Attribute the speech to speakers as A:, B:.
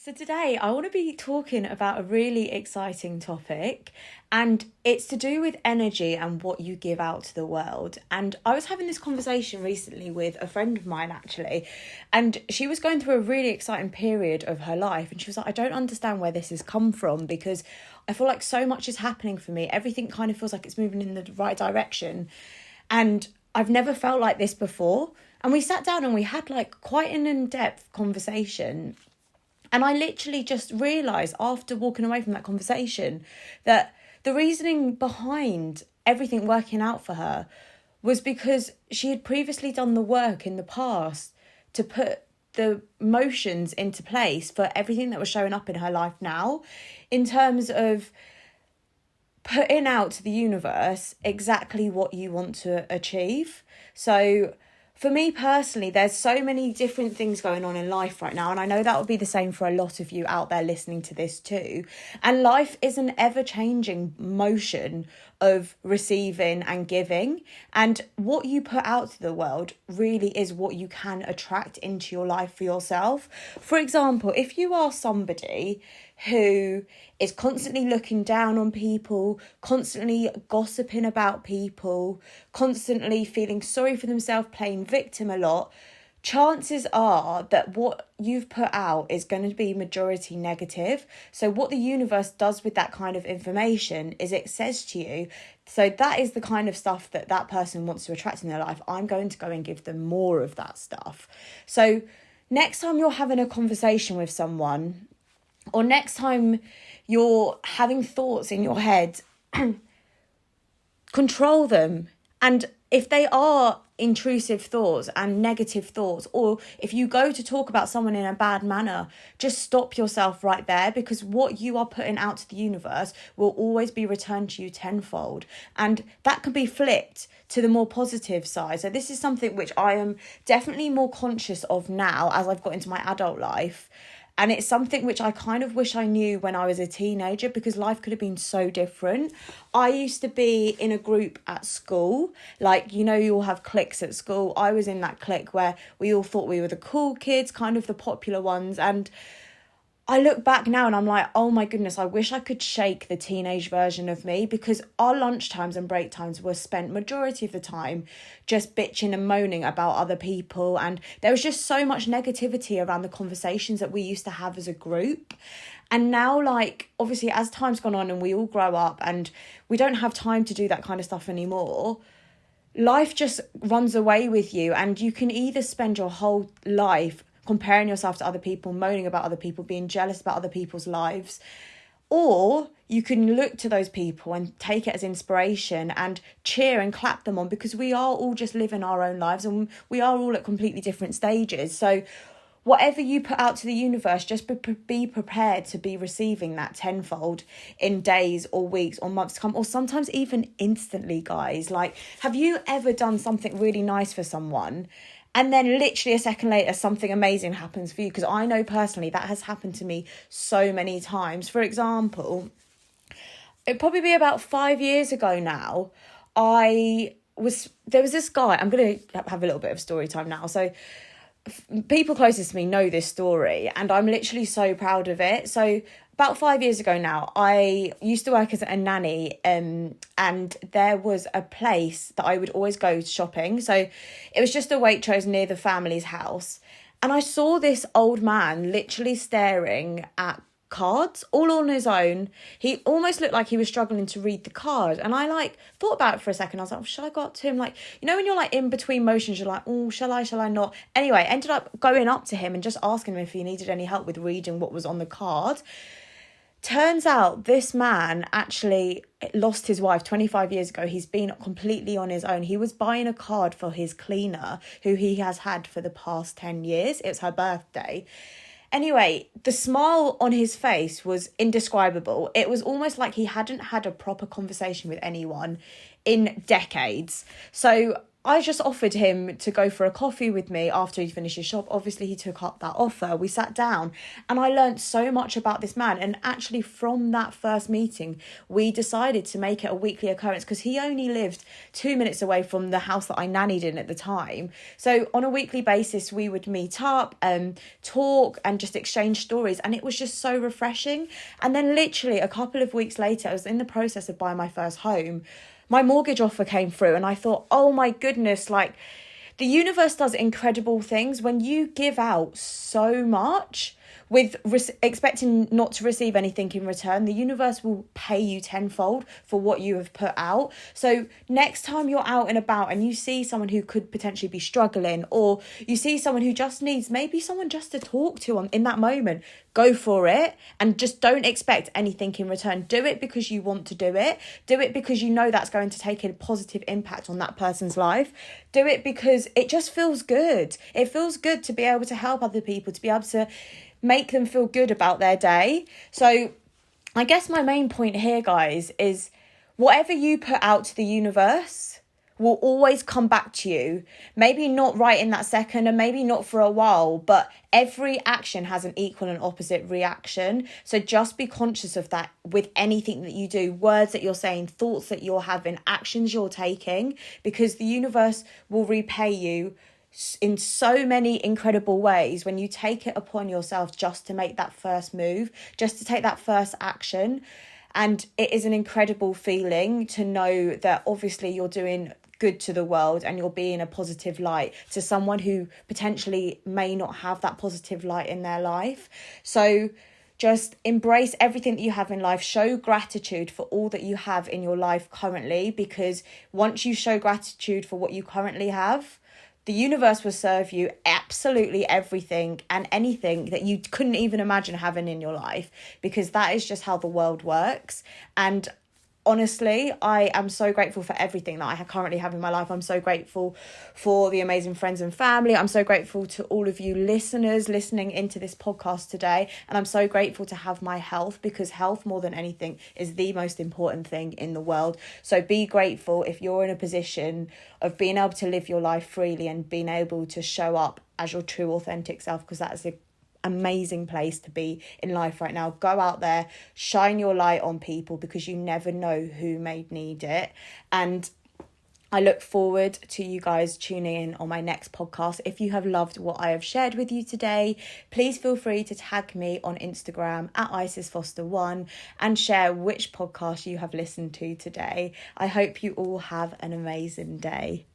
A: So today I want to be talking about a really exciting topic, and it's to do with energy and what you give out to the world. And I was having this conversation recently with a friend of mine actually, and she was going through a really exciting period of her life, and she was like, I don't understand where this has come from because I feel like so much is happening for me. Everything kind of feels like it's moving in the right direction. And I've never felt like this before. And we sat down and we had like quite an in-depth conversation. And I literally just realised after walking away from that conversation that the reasoning behind everything working out for her was because she had previously done the work in the past to put the motions into place for everything that was showing up in her life now, in terms of putting out to the universe exactly what you want to achieve. So for me personally, there's so many different things going on in life right now. And I know that will be the same for a lot of you out there listening to this too. And life is an ever-changing motion of receiving and giving. And what you put out to the world really is what you can attract into your life for yourself. For example, if you are somebody who is constantly looking down on people, constantly gossiping about people, constantly feeling sorry for themselves, playing victim a lot, chances are that what you've put out is going to be majority negative. So what the universe does with that kind of information is it says to you, so that is the kind of stuff that that person wants to attract in their life. I'm going to go and give them more of that stuff. So next time you're having a conversation with someone, or next time you're having thoughts in your head, control them. And if they are intrusive thoughts and negative thoughts, or if you go to talk about someone in a bad manner, just stop yourself right there, because what you are putting out to the universe will always be returned to you tenfold. And that can be flipped to the more positive side. So this is something which I am definitely more conscious of now as I've got into my adult life. And it's something which I kind of wish I knew when I was a teenager, because life could have been so different. I used to be in a group at school. Like, you know, you all have cliques at school. I was in that clique where we all thought we were the cool kids, kind of the popular ones. And I look back now and I'm like, oh my goodness, I wish I could shake the teenage version of me, because our lunchtimes and break times were spent majority of the time just bitching and moaning about other people. And there was just so much negativity around the conversations that we used to have as a group. And now, like, obviously, as time's gone on and we all grow up and we don't have time to do that kind of stuff anymore, life just runs away with you, and you can either spend your whole life comparing yourself to other people, moaning about other people, being jealous about other people's lives, or you can look to those people and take it as inspiration and cheer and clap them on, because we are all just living our own lives and we are all at completely different stages. So whatever you put out to the universe, just be prepared to be receiving that tenfold in days or weeks or months to come, or sometimes even instantly, guys. Like, have you ever done something really nice for someone and then literally a second later something amazing happens for you? Because I know personally that has happened to me so many times. For example, it'd probably be about 5 years ago now, there was this guy. I'm going to have a little bit of story time now. So people closest to me know this story and I'm literally so proud of it. So about 5 years ago now, I used to work as a nanny, and there was a place that I would always go shopping. So it was just a Waitrose near the family's house. And I saw this old man literally staring at cards all on his own. He almost looked like he was struggling to read the card. And I thought about it for a second. I was like, shall I go up to him? Like, you know, when you're like in between motions, you're like, oh, shall I not? Anyway, ended up going up to him and just asking him if he needed any help with reading what was on the card. Turns out this man actually lost his wife 25 years ago. He's been completely on his own. He was buying a card for his cleaner, who he has had for the past 10 years. It was her birthday. Anyway, the smile on his face was indescribable. It was almost like he hadn't had a proper conversation with anyone in decades. So I just offered him to go for a coffee with me after he'd finished his shop. Obviously, he took up that offer. We sat down and I learned so much about this man. And actually, from that first meeting, we decided to make it a weekly occurrence because he only lived 2 minutes away from the house that I nannied in at the time. So on a weekly basis, we would meet up and talk and just exchange stories. And it was just so refreshing. And then literally a couple of weeks later, I was in the process of buying my first home. My mortgage offer came through and I thought, oh my goodness, like the universe does incredible things when you give out so much with expecting not to receive anything in return. The universe will pay you tenfold for what you have put out. So next time you're out and about and you see someone who could potentially be struggling, or you see someone who just needs maybe someone just to talk to in that moment, go for it and just don't expect anything in return. Do it because you want to do it. Do it because you know that's going to take a positive impact on that person's life. Do it because it just feels good. It feels good to be able to help other people, to be able to make them feel good about their day. So I guess my main point here, guys, is whatever you put out to the universe will always come back to you. Maybe not right in that second and maybe not for a while, but every action has an equal and opposite reaction. So just be conscious of that with anything that you do, words that you're saying, thoughts that you're having, actions you're taking, because the universe will repay you in so many incredible ways when you take it upon yourself just to make that first move, just to take that first action. And it is an incredible feeling to know that obviously you're doing good to the world and you're being a positive light to someone who potentially may not have that positive light in their life. So just embrace everything that you have in life. Show gratitude for all that you have in your life currently, because once you show gratitude for what you currently have, the universe will serve you absolutely everything and anything that you couldn't even imagine having in your life, because that is just how the world works. And honestly, I am so grateful for everything that I currently have in my life. I'm so grateful for the amazing friends and family. I'm so grateful to all of you listeners listening into this podcast today. And I'm so grateful to have my health, because health more than anything is the most important thing in the world. So be grateful if you're in a position of being able to live your life freely and being able to show up as your true authentic self, because that is a amazing place to be in life right now. Go out there, shine your light on people, because you never know who may need it. And I look forward to you guys tuning in on my next podcast. If you have loved what I have shared with you today, please feel free to tag me on Instagram at IsisFoster1 and share which podcast you have listened to today. I hope you all have an amazing day.